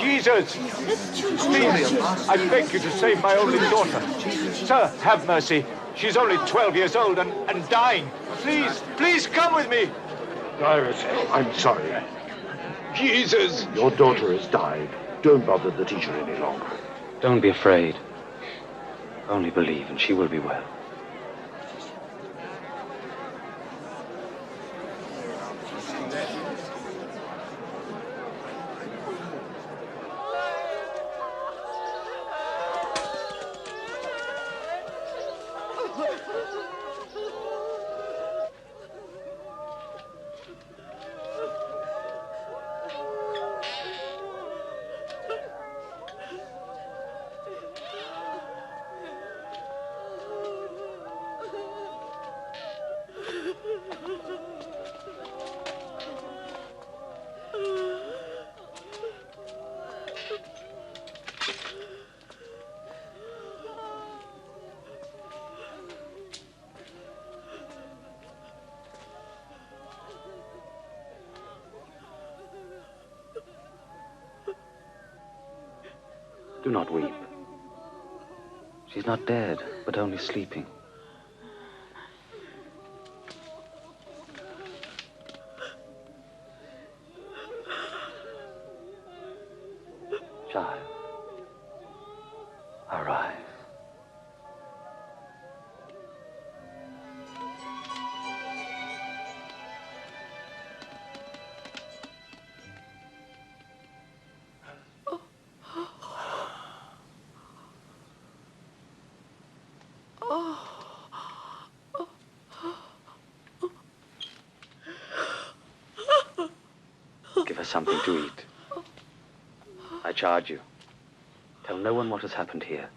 Jesus! Please, I beg you to save my only daughter. Sir, have mercy. She's only 12 years old and dying. Please, please come with me. Iris, I'm sorry. Jesus! Your daughter has died. Don't bother the teacher any longer. Don't be afraid. Only believe and she will be well. Do not weep. She's not dead, but only sleeping. Child, arise. Give her something to eat. I charge you. Tell no one what has happened here.